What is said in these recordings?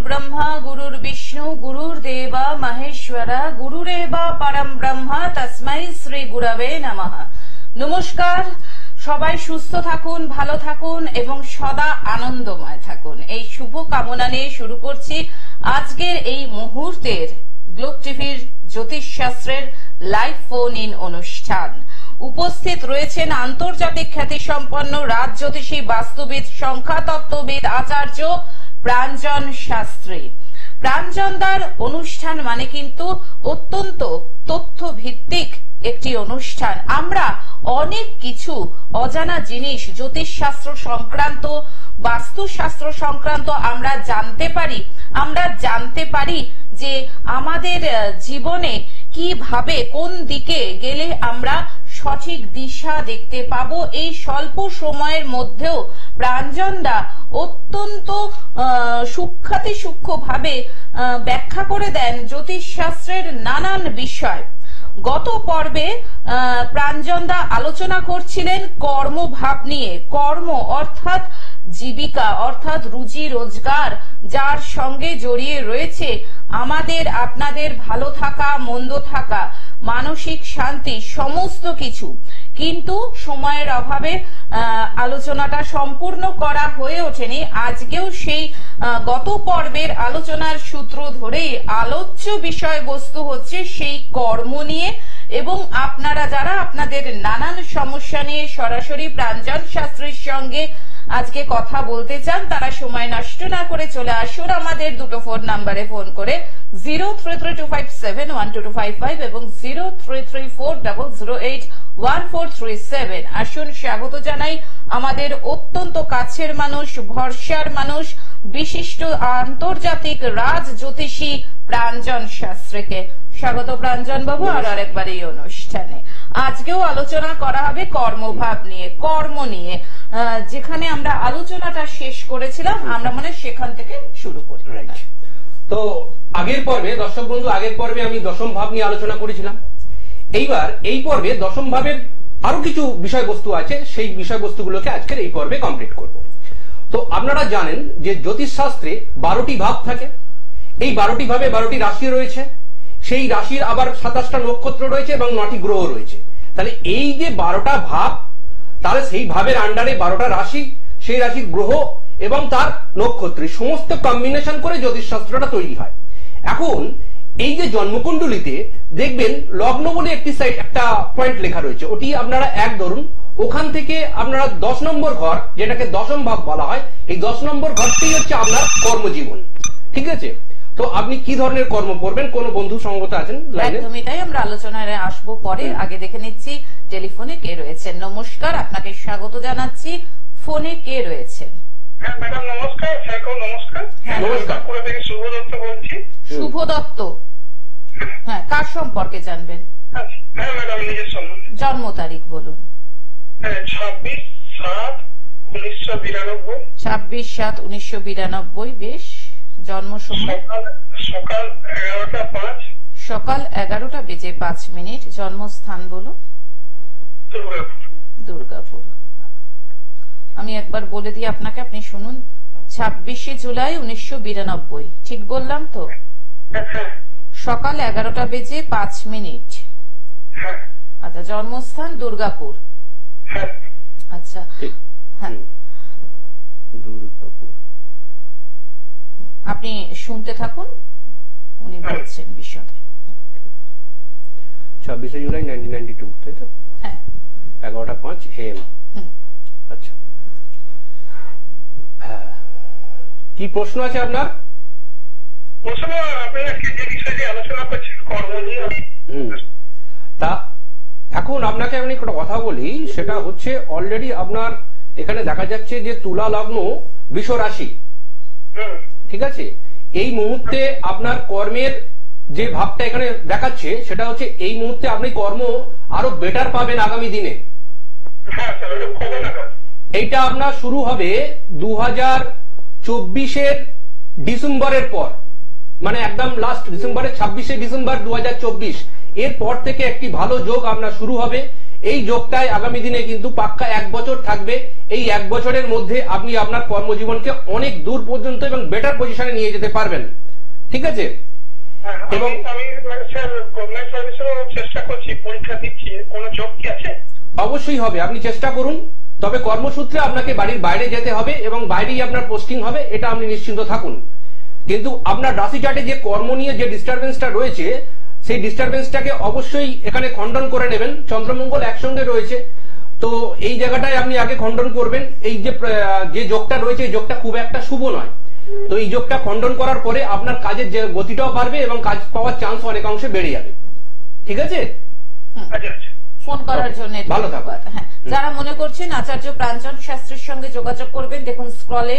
ब्रह्मा गुरुर्विष्णु गुरुर्देव महेश्वर गुरुरेवा परम ब्रह्म तस्मै श्री गुरवे नमः। नमस्कार, সবাই সুস্থ থাকুন, ভালো থাকুন এবং সদা আনন্দময় থাকুন, এই শুভ কামনা নিয়ে শুরু করছি আজকের এই মুহূর্তের গ্লোব টিভির জ্যোতিষ শাস্ত্রের লাইভ ফোন ইন অনুষ্ঠান। উপস্থিত রয়েছেন আন্তর্জাতিক খ্যাতিসম্পন্ন রাজ জ্যোতিষী, বাস্তুবিদ, সংখ্যাতত্ত্ববিদ, আচার্য প্রাঞ্জন শাস্ত্রী। প্রাঞ্জনদার অনুষ্ঠান মানে কিন্তু অত্যন্ত তথ্য ভিত্তিক একটি অনুষ্ঠান। আমরা অনেক কিছু অজানা জিনিস জ্যোতিষ শাস্ত্র সংক্রান্ত, বাস্তুশাস্ত্র সংক্রান্ত আমরা জানতে পারি যে আমাদের জীবনে কিভাবে কোন দিকে গেলে আমরা সঠিক দিশা দেখতে পাবো। এই স্বল্প সময়ের মধ্যেও প্রাঞ্জনদা অত্যন্ত সূক্ষ্মভাবে ব্যাখ্যা করে দেন জ্যোতিষ শাস্ত্রের নানান বিষয়। গত পর্বে প্রাঞ্জনদা আলোচনা করছিলেন কর্মভাব নিয়ে। কর্ম অর্থাৎ জীবিকা, অর্থাৎ রুজি রোজগার, যার সঙ্গে জড়িয়ে রয়েছে আমাদের আপনাদের ভালো থাকা, মন্দ থাকা, মানসিক শান্তি, সমস্ত কিছু। কিন্তু সময়ের অভাবে আলোচনাটা সম্পূর্ণ করা হয়ে ওঠেনি। আজকেও সেই গত পর্বের আলোচনার সূত্র ধরেই আলোচ্য বিষয়বস্তু হচ্ছে সেই কর্ম নিয়ে। এবং আপনারা যারা আপনাদের নানান সমস্যা নিয়ে সরাসরি প্রাঞ্জন শাস্ত্রীর সঙ্গে আজকে কথা বলতে চান, তারা সময় নষ্ট না করে চলে আসুন আমাদের দুটো ফোন নাম্বারে ফোন করে 0332571225 এবং 033400814337। আসুন, স্বাগত জানাই আমাদের অত্যন্ত কাছের মানুষ, ভরসার মানুষ, বিশিষ্ট আন্তর্জাতিক রাজ জ্যোতিষী প্রাঞ্জন শাস্ত্রীকে। স্বাগত প্রাঞ্জন বাবু আর আরেকবার এই অনুষ্ঠানে। আজকেও আলোচনা করা হবে কর্মভাব নিয়ে, কর্ম নিয়ে। যেখানে আমরা আলোচনাটা শেষ করেছিলাম, আমরা মানে সেখান থেকে শুরু করি। তো আগের পর্বে দর্শক বন্ধু, আগের পর্বে আমি দশম ভাব নিয়ে আলোচনা করেছিলাম। এইবার এই পর্বে দশম ভাবের আরো কিছু বিষয়বস্তু আছে, সেই বিষয়বস্তুগুলোকে আজকের এই পর্বে কমপ্লিট করব। তো আপনারা জানেন যে জ্যোতিষ শাস্ত্রে 12টি ভাব থাকে। এই 12টি ভাবে 12টি রাশি রয়েছে। সেই রাশির আবার 27টা নক্ষত্র রয়েছে এবং 9টি গ্রহ রয়েছে। তাহলে এই যে 12টা ভাব, তাহলে সেই ভাবের আন্ডারে 12টা রাশি, সেই রাশির গ্রহ এবং তার নক্ষত্র, সমস্ত কম্বিনেশন করে জ্যোতিষ শাস্ত্রটা তৈরি হয়। এখন এই যে জন্মকুণ্ডলিতে দেখবেন লগ্ন বলে একটা পয়েন্ট লেখা রয়েছে, ওটি আপনারা এক ধরুন, ওখান থেকে আপনারা 10 নম্বর ঘর, যেটাকে দশম ভাব বলা হয়, এই 10 নম্বর ঘরটি হচ্ছে আপনার কর্মজীবন। ঠিক আছে? তো আপনি কি ধরনের কর্ম করবেন? কোন বন্ধু সঙ্গত আছেন লাইনে? একদমই তাই, আমরা আলোচনায় আসবো পরে। আগে দেখে নিচ্ছি টেলিফোনে কে রয়েছেন। নমস্কার, আপনাকে স্বাগত জানাচ্ছি। ফোনে কে রয়েছেন? হ্যাঁ ম্যাডাম নমস্কার। নমস্কার। নমস্কার। শুভ দত্ত বলছি। শুভ দত্ত, হ্যাঁ, কার সম্পর্কে জানবেন? হ্যাঁ ম্যাডাম, নিজের সম্বন্ধে। জন্ম তারিখ বলুন। হ্যাঁ, 26/7/1992। 26/7/1992। বেশ। জন্ম সময়? সকাল 11টা 5। সকাল 11টা বেজে 5 মিনিট। জন্মস্থান বলুন। দুর্গাপুর। আমি একবার বলে দিই আপনাকে, আপনি শুনুন। 26শে জুলাই 1992, ঠিক বললাম তো? সকাল 11টা বেজে 5 মিনিট। আচ্ছা, জন্মস্থান দুর্গাপুর। আচ্ছা, হ্যাঁ, দুর্গাপুর। আপনি শুনতে থাকুন, উনি বলছেন বিষয়ে। 26শে জুলাই 1992, তাই তো? হ্যাঁ, 11টা 5 AM। আচ্ছা, হ্যাঁ, কি প্রশ্ন আছে আপনার? প্রশ্ন আপনারা কি যে বিষয়ে আলোচনা করছেন, কর্ম নিয়ে। তা এখন আপনাকে আমি একটা কথা বলি, সেটা হচ্ছে অলরেডি আপনার এখানে দেখা যাচ্ছে যে তুলা লগ্ন, বৃষ রাশি। ঠিক আছে? এই মুহূর্তে আপনার কর্মের যে ভাবটা এখানে দেখাচ্ছে, সেটা হচ্ছে এই মুহূর্তে আপনি কর্ম আরো বেটার পাবেন আগামী দিনে। এইটা আপনার শুরু হবে 2024-এর ডিসেম্বরের পর, মানে একদম লাস্ট ডিসেম্বরের 26শে ডিসেম্বর 2024, এর পর থেকে একটি ভালো যোগ আপনার শুরু হবে। এই যোগটায় আগামী দিনে কিন্তু পাক্কা 1 বছর থাকবে। এই 1 বছরের মধ্যে আপনি আপনার কর্মজীবনকে অনেক দূর পর্যন্ত এবং বেটার পজিশনে নিয়ে যেতে পারবেন। ঠিক আছে? এবং আমি স্যার গভর্নমেন্ট সার্ভিসেরও চেষ্টা করছি, পরীক্ষা দিচ্ছি, কোনো জব কি আছে? অবশ্যই হবে, আপনি চেষ্টা করুন। তবে কর্মসূত্রে আপনাকে বাড়ির বাইরে যেতে হবে এবং বাইরেই আপনার পোস্টিং হবে, এটা আপনি নিশ্চিন্ত থাকুন। কিন্তু আপনার রাশি চার্টে যে কর্ম নিয়ে যে ডিস্টারবেন্সটা রয়েছে, সেই ডিস্টারবেন্সটাকে অবশ্যই এখানে খণ্ডন করে নেবেন। চন্দ্রমঙ্গল একসঙ্গে রয়েছে, তো এই জায়গাটায় আপনি আগে খণ্ডন করবেন। এই যে যোগটা রয়েছে, এই যোগটা খুব একটা শুভ নয়। তো এই যোগটা খণ্ডন করার পরে আপনার কাজের যে গতিটাও বাড়বে এবং কাজ পাওয়ার চান্স অনেকাংশে বেড়ে যাবে। ঠিক আছে? ফোন করার জন্য ভালো থাকবেন। হ্যাঁ, যারা মনে করছেন আচার্য প্রাঞ্জন শাস্ত্রীর সঙ্গে যোগাযোগ করবেন, দেখুন স্ক্রলে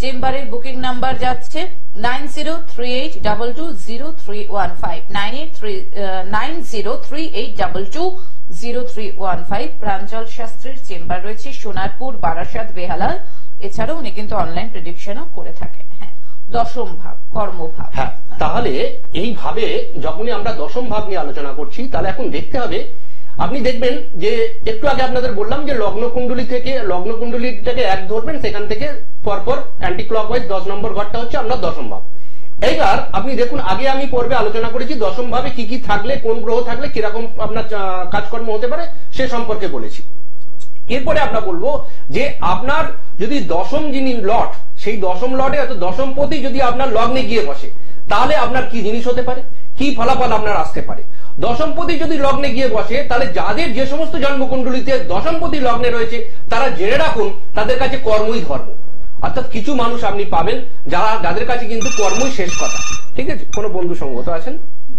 চেম্বারের বুকিং নাম্বার যাচ্ছে 9038220315 9038220315। প্রাঞ্জল শাস্ত্রীর চেম্বার রয়েছে সোনারপুর, বারাসাত, বেহালাল। এছাড়াও উনি কিন্তু অনলাইন প্রেডিকশনও করে থাকেন। হ্যাঁ, দশম ভাব, কর্মভাব। হ্যাঁ, তাহলে এইভাবে যখনই আমরা দশম ভাব নিয়ে আলোচনা করছি, তাহলে এখন দেখতে হবে, আপনি দেখবেন যে একটু আগে আপনাদের বললাম যে লগ্নকুণ্ডলীটাকে 1 ধরবেন, সেখান থেকে পরপর অ্যান্টি ক্লকওয়াইজ 10 নম্বর ঘরটা হচ্ছে আপনার দশম ভাব। এইবার আপনি দেখুন, আগে আমি পর্বে আলোচনা করেছি দশম ভাবে কি কি থাকলে, কোন গ্রহ থাকলে কিরকম আপনার কাজকর্ম হতে পারে সে সম্পর্কে বলেছি। এরপরে আমরা বলবো যে আপনার যদি দশম যিনি লট, সেই দশম লটে দশমপতি যদি আপনার লগ্নে গিয়ে বসে, তাহলে আপনার কি জিনিস হতে পারে, কি ফলাফল আপনার আসতে পারে। দশমপতি যদি লগ্নে গিয়ে বসে, তাহলে যাদের যে সমস্ত জন্মকুণ্ডলীতে দশমপতি লগ্নে রয়েছে, তারা জেনে রাখুন তাদের কাছে কর্মই ধর্ম। অর্থাৎ কিছু মানুষ আপনি পাবেন যাদের কাছে কিন্তু কর্মই শেষ কথা। ঠিক আছে? কোন বন্ধু সঙ্গত আছেন?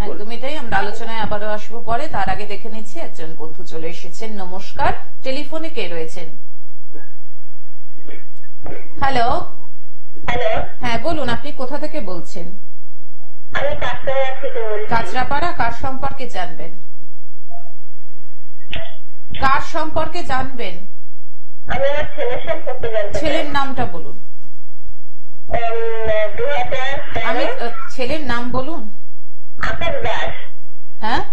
একদমই তাই। আমরা আলোচনায় আবারও আসবো পরে, তার আগে দেখে নিচ্ছি একজন বন্ধু চলে এসেছেন। নমস্কার, টেলিফোনে কে রয়েছেন? হ্যালো। হ্যাঁ বলুন, আপনি কোথা থেকে বলছেন? আমি কাছড়াপাড়া থেকে বলছি। কাছড়াপাড়া, কার সম্পর্কে জানবেন? কার সম্পর্কে জানবেন? আমি আমার ছেলের সম্পর্কে জানতে চাই। ছেলের নামটা বলুন। 2013 আমি ছেলের নাম বলুন। আকাশ দাস। হ্যাঁ,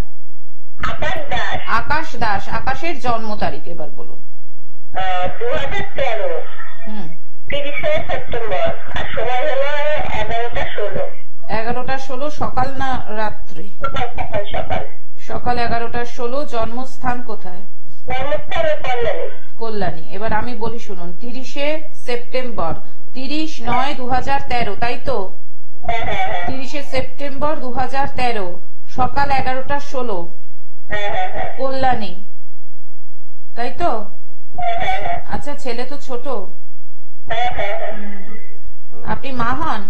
আকাশ দাস। আকাশ দাস। আকাশের জন্ম তারিখ এবার বলুন। 2013 30 সেপ্টেম্বর, আর সময় হলো 11টা 16। 11টা 16 সকাল না রাত্রি? সকাল। সকাল 11টা 16। জন্মস্থান কোথায়? জন্মস্থান কল্যাণী। কল্যাণী। এবার আমি বলি শুনুন, 30 সেপ্টেম্বর, 30/9/2013, তাই তো? 30 সেপ্টেম্বর 2013 সকাল 11টা 16 কল্যাণী, তাই তো? আচ্ছা, ছেলে তো ছোট, আপনি মা হন?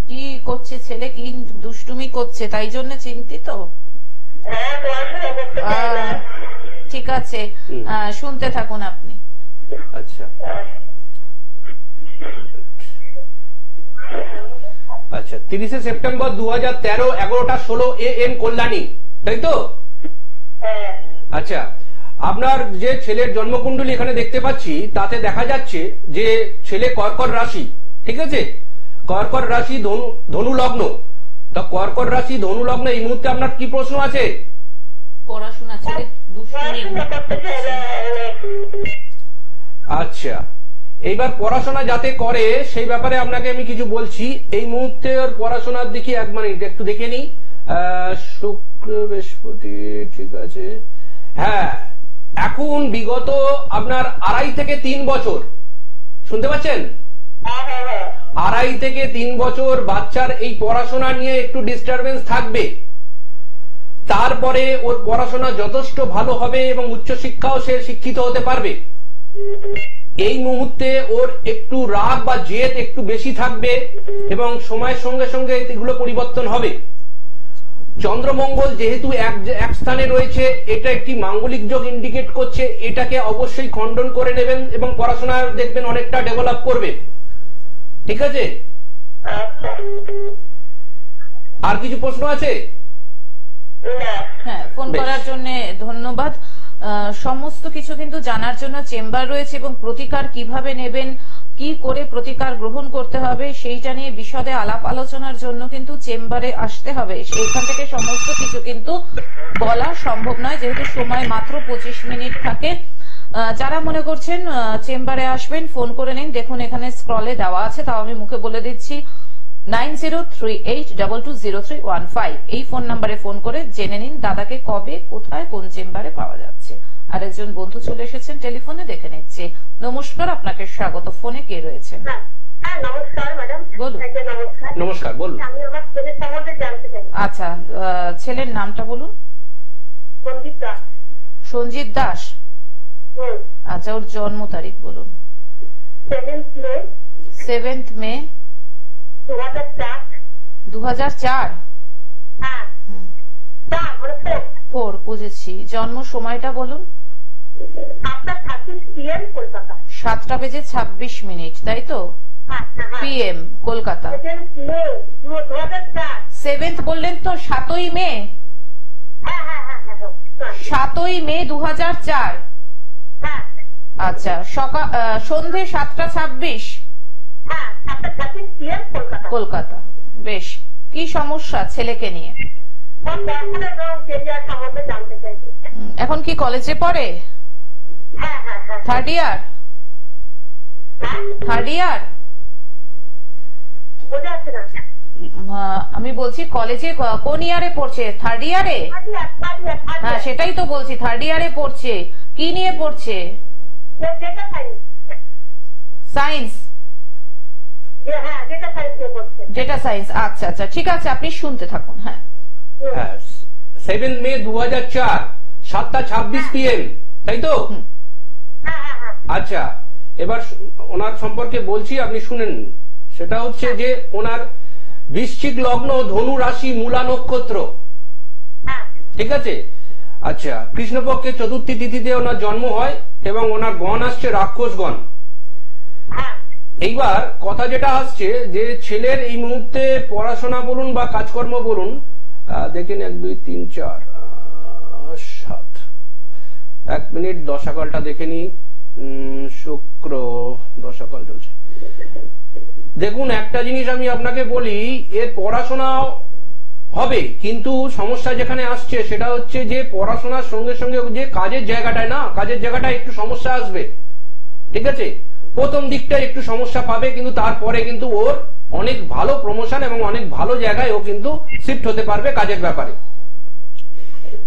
কি করছে ছেলে, কি দুষ্টুমি করছে, তাই জন্য চিন্তিত? ঠিক আছে, শুনতে থাকুন আপনি। আচ্ছা আচ্ছা, 30 সেপ্টেম্বর 2013 11টা 16 AM কল্যাণী, তাই তো? আচ্ছা, আপনার যে ছেলের জন্মকুণ্ডলী এখানে দেখতে পাচ্ছি, তাতে দেখা যাচ্ছে যে ছেলে কর্কট রাশি। ঠিক আছে? কর্কট রাশি, ধনু লগ্ন। তা কর্কট রাশি, ধনু লগ্ন, এই মুহূর্তে আপনার কি প্রশ্ন আছে? পড়াশোনা, ছেলে দুষ্টুমি। আচ্ছা, এইবার পড়াশোনা যাতে করে সেই ব্যাপারে আপনাকে আমি কিছু বলছি। এই মুহূর্তে ওর পড়াশোনার দিকে 1 মিনিট একটু দেখে নিই। শুক্র, বৃহস্পতি, ঠিক আছে। হ্যাঁ, এখন বিগত আপনার 2.5 থেকে 3 বছর, শুনতে পাচ্ছেন? 2.5 থেকে 3 বছর বাচ্চার এই পড়াশোনা নিয়ে একটু ডিস্টারবেন্স থাকবে। তারপরে ওর পড়াশোনা যথেষ্ট ভালো হবে এবং উচ্চশিক্ষাও সে শিক্ষিত হতে পারবে। এই মুহূর্তে ওর একটু রাগ বা জেদ একটু বেশি থাকবে এবং সময়ের সঙ্গে সঙ্গে এগুলো পরিবর্তন হবে। চন্দ্রমঙ্গল যেহেতু এক স্থানে রয়েছে, এটা একটি মাঙ্গলিক যোগ ইন্ডিকেট করছে। এটাকে অবশ্যই খণ্ডন করে নেবেন এবং পড়াশোনা দেখবেন অনেকটা ডেভেলপ করবে। ঠিক আছে? আর কিছু প্রশ্ন আছে? হ্যাঁ, ফোন করার জন্য ধন্যবাদ। সমস্ত কিছু কিন্তু জানার জন্য চেম্বার রয়েছে এবং প্রতিকার কিভাবে নেবেন, কি করে প্রতিকার গ্রহণ করতে হবে সেইটা নিয়ে বিশদে আলাপ আলোচনার জন্য কিন্তু চেম্বারে আসতে হবে। এইখান থেকে সমস্ত কিছু কিন্তু বলা সম্ভব নয়, যেহেতু সময় মাত্র 25 মিনিট থাকে। যারা মনে করছেন চেম্বারে আসবেন ফোন করে নিন, দেখুন এখানে স্ক্রলে দেওয়া আছে, তাও আমি মুখে বলে দিচ্ছি 9038220315 এই ফোন নাম্বারে ফোন করে জেনে নিন দাদাকে কবে কোথায় কোন চেম্বারে পাওয়া যাচ্ছে। আরেকজন বন্ধু চলে এসেছেন টেলিফোনে, দেখে নিচ্ছে। নমস্কার, আপনাকে স্বাগত। ফোনে কে রয়েছেন? নমস্কার ম্যাডাম। বলুন। নমস্কার, বলুন। আমি আমার ছেলের সম্বন্ধে জানতে চাই। আচ্ছা, ছেলের নামটা বলুন। সঞ্জিত দাস। সঞ্জিত দাস। আচ্ছা, ওর জন্ম তারিখ বলুন। 7th মে 2004। হ্যাঁ, 4 বুঝেছি। জন্ম সময়টা বলুন। 7টা বেজে 26 মিনিট, তাই তো? PM কলকাতা। 7th বললেন তো? 7ই মে 7ই মে 2004। আচ্ছা, সন্ধে 7:26 কলকাতা। বেশ, কি সমস্যা ছেলেকে নিয়ে? এখন কি কলেজে পড়ে? Third year? আমি বলছি কলেজে কোন ইয়ারে পড়ছে? থার্ড ইয়ারে? হ্যাঁ, সেটাই তো বলছি, থার্ড ইয়ারে পড়ছে। কি নিয়ে পড়ছে? সায়েন্স। Data science. আচ্ছা আচ্ছা, ঠিক আছে, আপনি শুনতে থাকুন। হ্যাঁ, 7 মে 2004 7:26 PM, তাই তো? আচ্ছা, এবার ওনার সম্পর্কে বলছি, আপনি শুনেন। সেটা হচ্ছে যে ওনার বৃশ্চিক লগ্ন, ধনু রাশি, মূলা নক্ষত্র, ঠিক আছে? আচ্ছা, কৃষ্ণপক্ষে চতুর্থী তিথিতে ওনার জন্ম হয় এবং ওনার গণ আসছে রাক্ষসগণ। এইবার কথা যেটা আসছে যে ছেলের এই মুহূর্তে পড়াশোনা বলুন বা কাজকর্ম বলুন, দেখেন 1 2 3 4 7, 1 মিনিট দশাকালটা দেখে নি। শুক্র দশাকাল চলছে। দেখুন, একটা জিনিস আমি আপনাকে বলি, এর পড়াশোনা হবে, কিন্তু সমস্যা যেখানে আসছে সেটা হচ্ছে যে পড়াশোনার সঙ্গে সঙ্গে যে কাজের জায়গাটায় একটু সমস্যা আসবে, ঠিক আছে? প্রথম দিকটা একটু সমস্যা পাবে, কিন্তু তারপরে কিন্তু ওর অনেক ভালো প্রমোশন এবং অনেক ভালো জায়গায় ও কিন্তু শিফট হতে পারবে কাজের ব্যাপারে।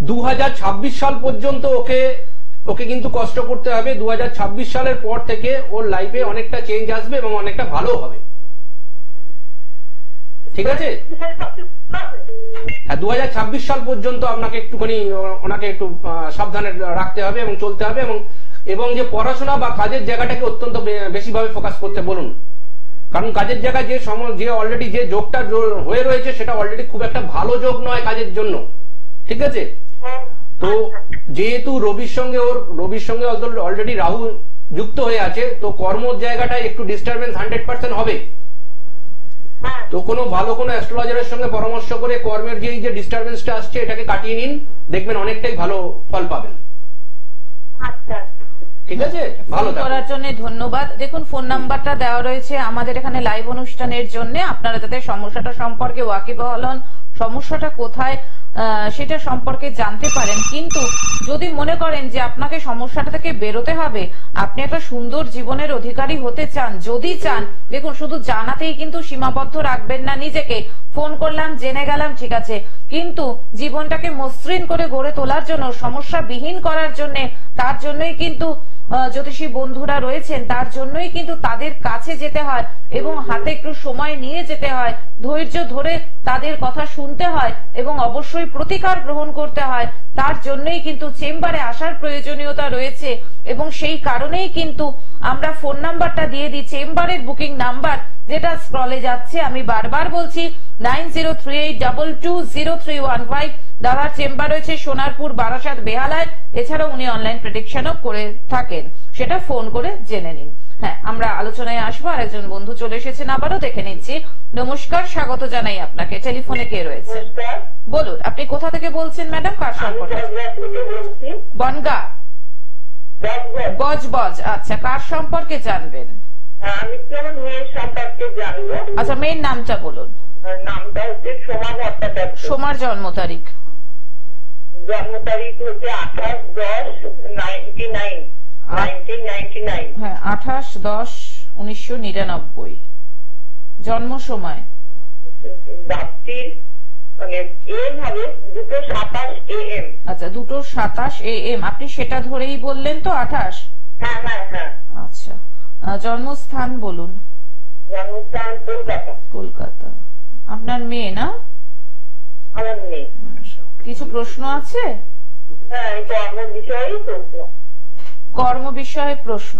2026 সাল পর্যন্ত ওকে কিন্তু কষ্ট করতে হবে। 2026 সালের পর থেকে ওর লাইফে অনেকটা চেঞ্জ আসবে এবং অনেকটা ভালো হবে, ঠিক আছে? হ্যাঁ, 2026 সাল পর্যন্ত আপনাকে একটুখানি ওনাকে একটু সাবধানে রাখতে হবে এবং চলতে হবে, এবং যে পড়াশোনা বা কাজের জায়গাটাকে অত্যন্ত বেশিভাবে ফোকাস করতে বলুন। কারণ কাজের জায়গায় যে অলরেডি যে যোগটা হয়ে রয়েছে সেটা অলরেডি খুব একটা ভালো যোগ নয় কাজের জন্য, ঠিক আছে? তো যেহেতু রবির সঙ্গে অলরেডি রাহু যুক্ত হয়ে আছে, তো কর্মর জায়গাটায় একটু ডিস্টারবেন্স 100% হবে। তো কোনো অ্যাস্ট্রোলজারের সঙ্গে পরামর্শ করে কর্মের যে ডিস্টারবেন্সটা আসছে এটাকে কাটিয়ে নিন, দেখবেন অনেকটাই ভালো ফল পাবেন। ঠিক আছে, ভালো করার জন্য ধন্যবাদ। দেখুন, ফোন নাম্বারটা দেওয়া রয়েছে আমাদের এখানে লাইভ অনুষ্ঠানের জন্য। আপনারা যাতে সমস্যাটা সম্পর্কে ওয়াকিবহাল হন, সমস্যাটা কোথায় সেটা সম্পর্কে জানতে পারেন। কিন্তু যদি মনে করেন যে আপনাকে সমস্যাটা থেকে বেরোতে হবে, আপনি একটা সুন্দর জীবনের অধিকারী হতে চান, যদি চান, দেখুন শুধু জানাতেই কিন্তু সীমাবদ্ধ রাখবেন না নিজেকে। ফোন করলাম, জেনে গেলাম, ঠিক আছে, কিন্তু জীবনটাকে মসৃণ করে গড়ে তোলার জন্য, সমস্যাবিহীন করার জন্য, তার জন্যই কিন্তু জ্যোতিষী বন্ধুরা রয়েছেন, তার জন্যই কিন্তু তাদের কাছে যেতে হয় এবং হাতে একটু সময় নিয়ে যেতে হয়, ধৈর্য ধরে তাদের কথা শুনতে হয় এবং অবশ্যই প্রতিকার গ্রহণ করতে হয়। তার জন্যই কিন্তু চেম্বারে আসার প্রয়োজনীয়তা রয়েছে এবং সেই কারণেই কিন্তু আমরা ফোন নাম্বারটা দিয়ে দিই, চেম্বারের বুকিং নাম্বার যেটা স্ক্রলে যাচ্ছে। আমি বারবার বলছি 9038220315। দাদার চেম্বার রয়েছে সোনারপুর, বারাসাত, বেহালায়। এছাড়াও উনি অনলাইন প্রেডিকশনও করে থাকেন, সেটা ফোন করে জেনে নিন। হ্যাঁ, আমরা আলোচনায় আসবো। আর একজন বন্ধু চলে এসেছেন, আবারও দেখে নিচ্ছি। নমস্কার, স্বাগত জানাই আপনাকে। টেলিফোনে কে রয়েছে বলুন। আপনি কোথা থেকে বলছেন ম্যাডাম? কার সম্পর্কে? বনগা, বজবজ। আচ্ছা, কার সম্পর্কে জানবেন? আমি তো আমার মেয়ের সম্পর্কে জানবো। আচ্ছা, মেয়ের নামটা বলুন। নামটা হচ্ছে সোমা ভট্টাচার্য। সোমার জন্ম তারিখ? জন্ম তারিখ হচ্ছে 28/10/1999। হ্যাঁ, 28/10/1999। জন্ম সময়? রাত্রির মানে AM হবে 2:27 AM। আচ্ছা, 2:27 AM। আপনি সেটা ধরেই বললেন তো 28? হ্যাঁ হ্যাঁ হ্যাঁ। আচ্ছা, জন্মস্থান বলুন। জন্মস্থান কলকাতা। কলকাতা। আপনার মেয়ে না? আমার মেয়ে। কিছু প্রশ্ন আছে? হ্যাঁ, কর্ম বিষয়ে প্রশ্ন। কর্ম বিষয়ে প্রশ্ন।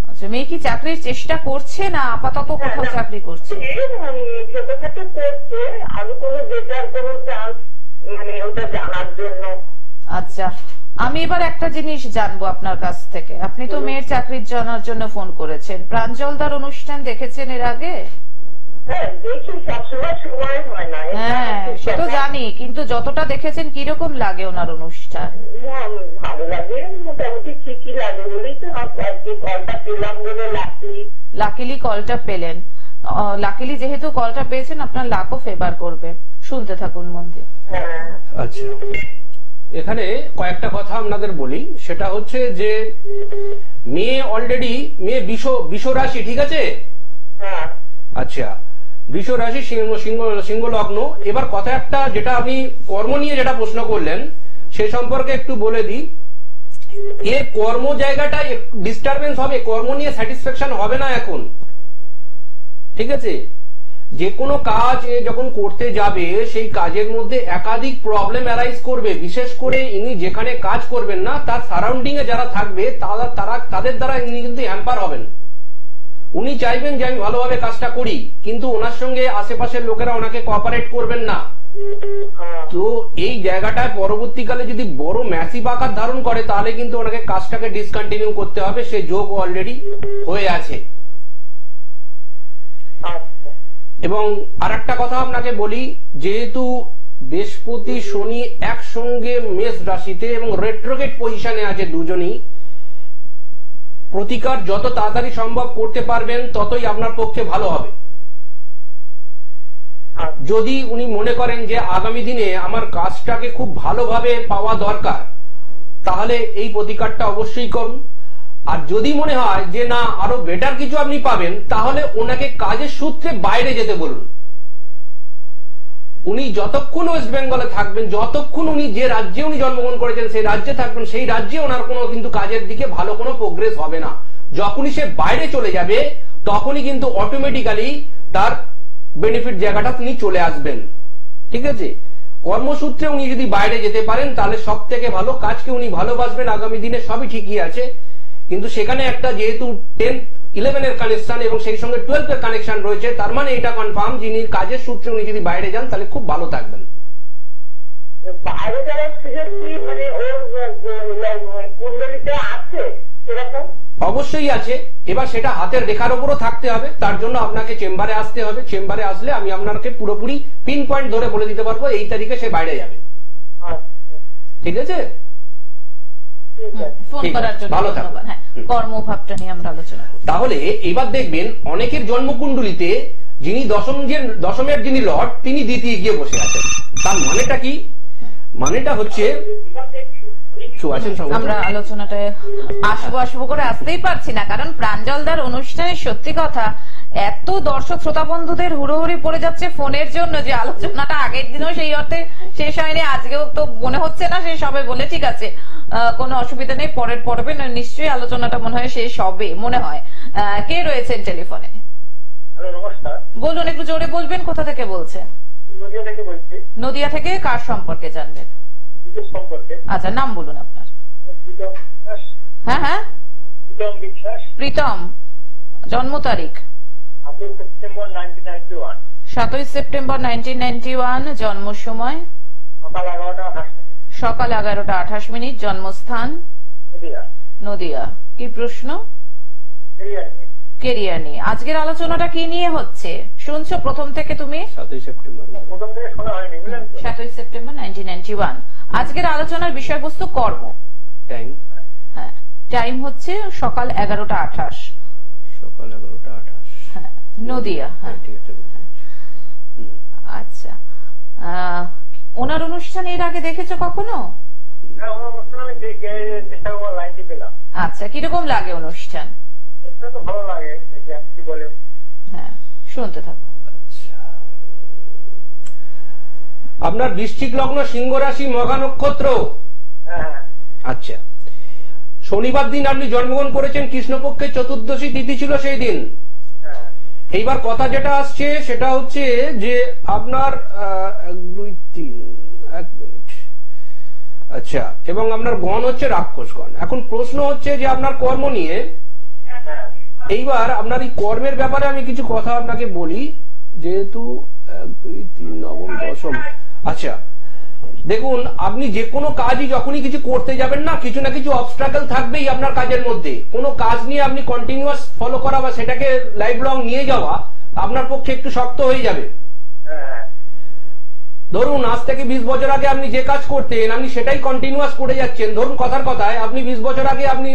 আচ্ছা, মেয়ে কি চাকরির চেষ্টা করছে না আপাতত কোথাও চাকরি করছে? ছোটখাটো করছে, আরো কোনো বেটার কোনো চান্স মানে ওটা জানার জন্য। আচ্ছা, আমি এবার একটা জিনিস জানবো আপনার কাছ থেকে। আপনি তো মেয়ের চাকরির জানার জন্য ফোন করেছেন। প্রাঞ্জলদার অনুষ্ঠান দেখেছেন এর আগে? হ্যাঁ, দেখি, সবসময় সময় হয় না। হ্যাঁ, সে তো জানি, কিন্তু যতটা দেখেছেন কিরকম লাগে ওনার অনুষ্ঠান? ভালো লাগে, মোটামুটি ঠিকই লাগে বলেই তো আজকে কলটা পেলাম বলে লাকিলি কলটা পেলেন। লাকিলি যেহেতু কলটা পেয়েছেন, আপনার লাকও ফেভার করবে। শুনতে থাকুন মন দিয়ে। আচ্ছা, এখানে কয়েকটা কথা আপনাদের বলি। সেটা হচ্ছে যে মেয়ে অলরেডি বিষ রাশি, ঠিক আছে? আচ্ছা, বৃষ রাশি, সিংহ লগ্ন। এবার কথা একটা, যেটা আপনি কর্ম নিয়ে যেটা প্রশ্ন করলেন সে সম্পর্কে একটু বলে দিই। এর কর্ম জায়গাটা ডিস্টারবেন্স হবে, কর্ম নিয়ে স্যাটিসফ্যাকশন হবে না এখন, ঠিক আছে? যে কোনো কাজ যখন করতে যাবে সেই কাজের মধ্যে একাধিক প্রবলেম অ্যারাইজ করবে। বিশেষ করে ইনি যেখানে কাজ করবেন না তার সারাউন্ডিং এ যারা থাকবে তাদের দ্বারা ইনি কিন্তু হ্যাম্পার হবেন। উনি চাইবেন যে আমি ভালোভাবে কাজটা করি, কিন্তু ওনার সঙ্গে আশেপাশের লোকেরা ওনাকে কোঅপারেট করবেন না। তো এই জায়গাটায় পরবর্তীকালে যদি বড় ম্যাসিভ আকার ধারণ করে তাহলে কিন্তু ওনাকে কাজটাকে ডিসকন্টিনিউ করতে হবে। সে যোগ অলরেডি হয়ে আছে। এবং আর একটা কথা আপনাকে বলি, যেহেতু বৃহস্পতি শনি একসঙ্গে মেষ রাশিতে এবং রেট্রোগেট পজিশনে আছে দুজনই, প্রতিকার যত তাড়াতাড়ি সম্ভব করতে পারবেন ততই আপনার পক্ষে ভালো হবে। যদি উনি মনে করেন যে আগামী দিনে আমার কাজটাকে খুব ভালোভাবে পাওয়া দরকার, তাহলে এই প্রতিকারটা অবশ্যই করুন। আর যদি মনে হয় যে না আরো বেটার কিছু আপনি পাবেন, তাহলে ওনাকে কাজের সূত্রে বাইরে যেতে বলুন। উনি যতক্ষণ ওয়েস্ট বেঙ্গলে থাকবেন, যতক্ষণ উনি যে রাজ্যে উনি জন্মগ্রহণ করেছেন সেই রাজ্যে থাকবেন, সেই রাজ্যে ওনার কোনো কিন্তু কাজের দিকে ভালো কোনো প্রোগ্রেস হবে না। যখনই সে বাইরে চলে যাবে তখনই কিন্তু অটোমেটিক্যালি তার বেনিফিট জায়গাটা তিনি চলে আসবেন, ঠিক আছে? কর্মসূত্রে উনি যদি বাইরে যেতে পারেন তাহলে সব থেকে ভালো। কাজকে উনি ভালোবাসবেন, আগামী দিনে সবই ঠিকই আছে, কিন্তু সেখানে একটা যেহেতু 10, 11 এর কানেকশন এবং সেই সঙ্গে 12 এর কানেকশন রয়েছে, তার মানে এটা কনফার্ম যিনি কাজের সূত্রে উনি যদি বাইরে যান তাহলে খুব ভালো থাকবেন। বাইরে যাওয়ার সুযোগ কি মানে ওর কুণ্ডলিতে আছে সেরকম? অবশ্যই আছে। এবার সেটা হাতের রেখার উপরও থাকতে হবে। তার জন্য আপনাকে চেম্বারে আসতে হবে। চেম্বারে আসলে আমি আপনাকে পুরোপুরি পিন পয়েন্ট ধরে বলে দিতে পারবো এই তারিখে সে বাইরে যাবে, ঠিক আছে? ফোন করার জন্য ধন্যবাদ। হ্যাঁ, কর্মভাবটা নিয়ে আমরা আলোচনা করব। তাহলে এবার দেখবেন অনেকের জন্মকুণ্ডলিতে যিনি দশমের যিনি লর্ড তিনি দ্বিতীয় গিয়ে বসে আছেন। তার মানেটা কি? মানেটা হচ্ছে আমরা আলোচনাটায় আসবো করে আসতেই পারছি না, কারণ প্রাঞ্জলদার অনুষ্ঠানে সত্যি কথা এত দর্শক শ্রোতা বন্ধুদের হুড়োহুড়ি পড়ে যাচ্ছে ফোনের জন্য যে আলোচনাটা আগের দিনও সেই অর্থে শেষ হয়নি, আজকেও তো মনে হচ্ছে না শেষ হবে বলে। ঠিক আছে, কোনো অসুবিধা নেই, পরের পর্বে নিশ্চয়ই আলোচনাটা মনে হয় শেষ হবে মনে হয়। কে রয়েছেন টেলিফোনে? নমস্কার, বলুন, একটু জোরে বলবেন। কোথা থেকে বলছেন? নদিয়া থেকে বলছি। নদিয়া থেকে কার সম্পর্কে জানবেন? সম্পর্কে। আচ্ছা, নাম বলুন আপনার। হ্যাঁ হ্যাঁ, প্রীতম বিশ্বাস। প্রীতম, জন্ম তারিখ? 7 সেপ্টেম্বর 1991। 7 সেপ্টেম্বর 1991। জন্ম সময়? সকাল 11:28। জন্মস্থান? নদিয়া। কি প্রশ্ন? কেরিয়ার নিয়ে। আজকের আলোচনাটা কি নিয়ে হচ্ছে শুনছো প্রথম থেকে তুমি? 7 সেপ্টেম্বর। 7 সেপ্টেম্বর 1991। আজকের আলোচনার বিষয়বস্তু কর্ম। টাইম? হ্যাঁ, টাইম হচ্ছে সকাল 11:28। সকাল 11:28। নদিয়া। হ্যাঁ ঠিক আছে। আচ্ছা, ওনার অনুষ্ঠান এর আগে দেখেছো কখনো? হ্যাঁ, আমার অনুষ্ঠান আমি চেষ্টা করবো, লাইনটি পেলাম। আচ্ছা, কিরকম লাগে অনুষ্ঠান? এটা তো ভালো লাগে, কি বলে। হ্যাঁ, শুনতে থাকো। আপনার বৃশ্চিক লগ্ন, সিংহ রাশি, মঘা নক্ষত্র। হ্যাঁ, আচ্ছা, শনিবার দিন আপনি জন্মগ্রহণ করেছেন, কৃষ্ণপক্ষের চতুর্দশী তিথি ছিল সেই দিন। হ্যাঁ, এইবার কথা যেটা আসছে সেটা হচ্ছে যে আপনার 1 2 3 1 মিনিট। আচ্ছা, এবং আপনার গণ হচ্ছে রাক্ষসগণ। এখন প্রশ্ন হচ্ছে যে আপনার কর্ম নিয়ে। এইবার আপনার এই কর্মের ব্যাপারে আমি কিছু কথা আপনাকে বলি, যেহেতু 1 2 3 নবম দশম। আচ্ছা দেখুন, আপনি যে কোনো কাজই যখনই কিছু করতে যাবেন না, কিছু না কিছু অবস্ট্রাগল থাকবেই আপনার কাজের মধ্যে। কোনো কাজ নিয়ে আপনি কন্টিনিউয়াস ফলো করা বা সেটাকে লাইফ লং নিয়ে যাওয়া আপনার পক্ষে একটু শক্ত হয়ে যাবে। ধরুন আজ থেকে 20 বছর আগে আপনি যে কাজ করতেন আপনি সেটাই কন্টিনিউয়াস করে যাচ্ছেন। ধরুন কথার কথায় আপনি 20 বছর আগে আপনি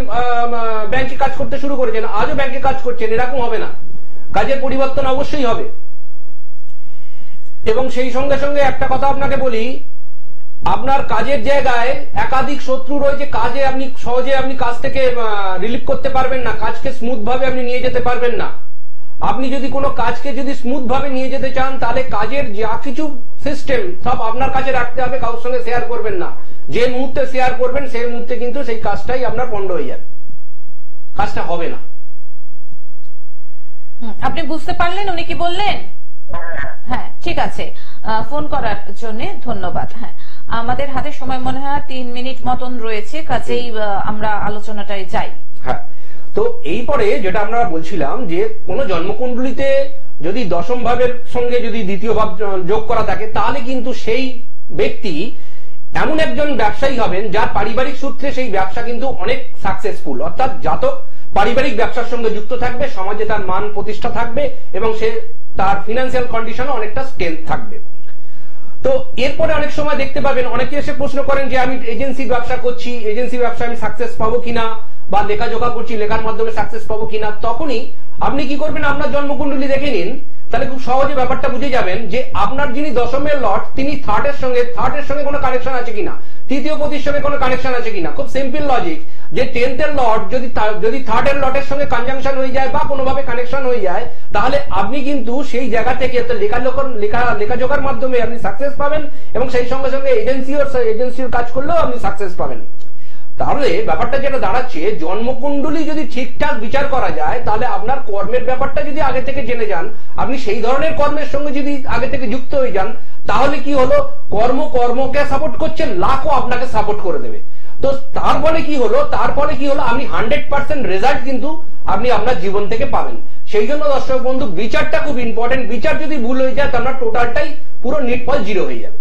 ব্যাংকে কাজ করতে শুরু করেছেন, আজও ব্যাংকে কাজ করছেন, এরকম হবে না। কাজের পরিবর্তন অবশ্যই হবে। এবং সেই সঙ্গে সঙ্গে একটা কথা আপনাকে বলি, আপনার কাজের জায়গায় একাধিক শত্রু রয়েছে। কাজে আপনি সহজে আপনি কাজ থেকে রিলিফ করতে পারবেন না, কাজকে স্মুথ ভাবে আপনি নিয়ে যেতে পারবেন না। আপনি যদি কোনো কাজকে যদি স্মুথ ভাবে নিয়ে যেতে চান তাহলে কাজের যা কিছু সিস্টেম সব আপনার কাছে রাখতে হবে, কারোর সঙ্গে শেয়ার করবেন না। যে মুহূর্তে শেয়ার করবেন সেই মুহূর্তে কিন্তু সেই কাজটাই আপনার পণ্ড হয়ে যাবে, কাজটা হবে না। আপনি বুঝতে পারলেন উনি কি বললেন? হ্যাঁ, ঠিক আছে, ফোন করার জন্য ধন্যবাদ। হ্যাঁ, আমাদের হাতে সময় মনে হয় 3 মিনিট মতন রয়েছে, কাজেই আমরা আলোচনাটায় যাই। হ্যাঁ, তো এই পরে যেটা আমরা বলছিলাম যে কোন জন্মকুণ্ডলিতে যদি দশম ভাবের সঙ্গে যদি দ্বিতীয় ভাব যোগ করা থাকে তাহলে কিন্তু সেই ব্যক্তি এমন একজন ব্যবসায়ী হবেন যার পারিবারিক সূত্রে সেই ব্যবসা কিন্তু অনেক সাকসেসফুল। অর্থাৎ জাতক পারিবারিক ব্যবসার সঙ্গে যুক্ত থাকবে, সমাজে তার মান প্রতিষ্ঠা থাকবে এবং সে তার ফিনান্সিয়াল কন্ডিশনও অনেকটা স্ট্রেংথ থাকবে। তো এরপরে অনেক সময় দেখতে পাবেন অনেকে এসে প্রশ্ন করেন যে আমি এজেন্সি ব্যবসা করছি, এজেন্সি ব্যবসা আমি সাকসেস পাবো কিনা, বা লেখাজোখা করছি, লেখার মাধ্যমে সাকসেস পাবো কিনা। তখনই আপনি কি করবেন, আপনার জন্মকুণ্ডলী দেখে নিন, তাহলে খুব সহজে ব্যাপারটা বুঝে যাবেন যে আপনার যিনি দশমের লর্ড তিনি থার্ডের সঙ্গে কোনো কানেকশন আছে কিনা, তৃতীয় পতির সঙ্গে কোনো কানেকশন আছে কিনা। খুব সিম্পল লজিক যে 10th এর লর্ড যদি থার্ডের লর্ডের সঙ্গে কনজাংশন হয়ে যায় বা কোনোভাবে কানেকশন হয়ে যায় তাহলে আপনি কিন্তু সেই জায়গা থেকে লেখাজোখার মাধ্যমে আপনি সাকসেস পাবেন এবং সেই সঙ্গে সঙ্গে এজেন্সির কাজ করলেও আপনি সাকসেস পাবেন। তাহলে ব্যাপারটা যেটা দাঁড়াচ্ছে, জন্মকুণ্ডলী যদি ঠিকঠাক বিচার করা যায় তাহলে আপনার কর্মের ব্যাপারটা যদি আগে থেকে জেনে যান, আপনি সেই ধরনের কর্মের সঙ্গে যদি আগে থেকে যুক্ত হয়ে যান তাহলে কি হলো, কর্মকে সাপোর্ট করছেন, লাখও আপনাকে সাপোর্ট করে দেবে। তো তারপরে কি হলো আপনি 100% রেজাল্ট কিন্তু আপনি আপনার জীবন থেকে পাবেন। সেই জন্য দর্শক বন্ধু, বিচারটা খুব ইম্পর্টেন্ট। বিচার যদি ভুল হয়ে যায় তাহলে টোটালটাই পুরো নিটফল জিরো হয়ে যাবে।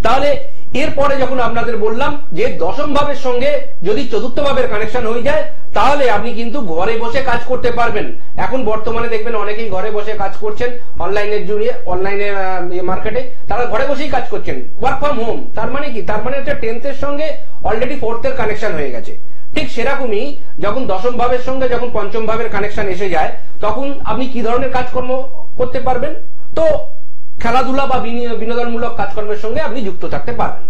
তাহলে এরপরে যখন আপনাদের বললাম যে দশম ভাবের সঙ্গে যদি চতুর্থ ভাবের কানেকশন হয়ে যায় তাহলে আপনি কিন্তু ঘরে বসে কাজ করতে পারবেন। এখন বর্তমানে দেখবেন অনেকেই ঘরে বসে কাজ করছেন, অনলাইনের জরিয়ে অনলাইনে মার্কেটে তারা ঘরে বসেই কাজ করছেন, ওয়ার্ক ফ্রম হোম। তার মানে কি, তার মানে হচ্ছে 10th এর সঙ্গে অলরেডি 4th এর কানেকশন হয়ে গেছে। ঠিক সেরকমই যখন দশম ভাবের সঙ্গে যখন পঞ্চম ভাবের কানেকশন এসে যায় তখন আপনি কি ধরনের কাজকর্ম করতে পারবেন, তো খেলাধুলা বা বিনোদনমূলক কাজকর্মের সঙ্গে আপনি যুক্ত থাকতে পারবেন।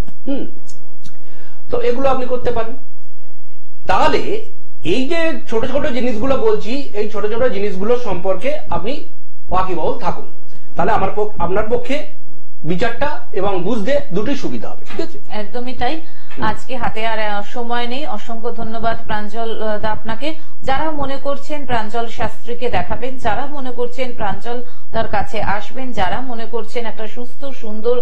তো এগুলো আপনি করতে পারেন। তাহলে এই যে ছোট ছোট জিনিসগুলো বলছি, এই ছোট ছোট জিনিসগুলো সম্পর্কে আপনি ওয়াকিবহাল থাকুন, তাহলে আপনার পক্ষে বিচারটা এবং বুঝতে দুটোই সুবিধা হবে। ঠিক আছে, একদমই তাই। আজকে হাতে আর সময় নেই। অসংখ্য ধন্যবাদ প্রাঞ্জল দা আপনাকে। যারা মনে করছেন প্রাঞ্জল শাস্ত্রীকে দেখাবেন, যারা মনে করছেন প্রাঞ্জল তার কাছে আসবেন, যারা মনে করছেন একটা সুস্থ সুন্দর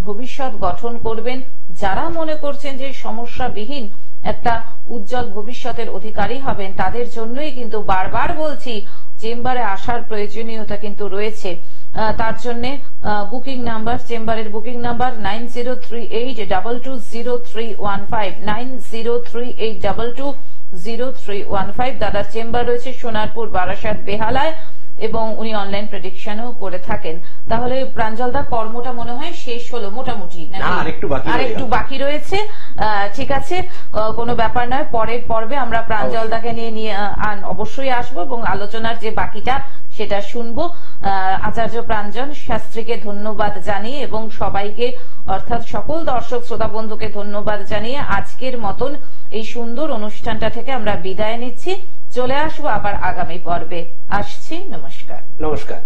ভবিষ্যৎ গঠন করবেন, যারা মনে করছেন যে সমস্যাবিহীন একটা উজ্জ্বল ভবিষ্যতের অধিকারী হবেন, তাদের জন্যই কিন্তু বারবার বলছি চেম্বারে আসার প্রয়োজনীয়তা কিন্তু রয়েছে। তার জন্য বুকিং নাম্বার, চেম্বারের বুকিং নাম্বার 9038220315 9038220315। দাদার চেম্বার রয়েছে সোনারপুর, বারাসাত, বেহালায় এবং উনি অনলাইন প্রেডিকশনও করে থাকেন। তাহলে প্রাঞ্জলদা কর্মটা মনে হয় শেষ হলো মোটামুটি, আরেকটু বাকি রয়েছে। ঠিক আছে, কোনো ব্যাপার নয়, পরের পর্বে আমরা প্রাঞ্জলদাকে নিয়ে অবশ্যই আসবো এবং আলোচনার যে বাকিটা সেটা শুনবো। আচার্য প্রাঞ্জন শাস্ত্রীকে ধন্যবাদ জানিয়ে এবং সবাইকে অর্থাৎ সকল দর্শক শ্রোতা বন্ধুকে ধন্যবাদ জানিয়ে আজকের মতন এই সুন্দর অনুষ্ঠানটা থেকে আমরা বিদায় নিচ্ছি। চলে আসবো আবার আগামী পর্বে। আসছি, নমস্কার। নমস্কার।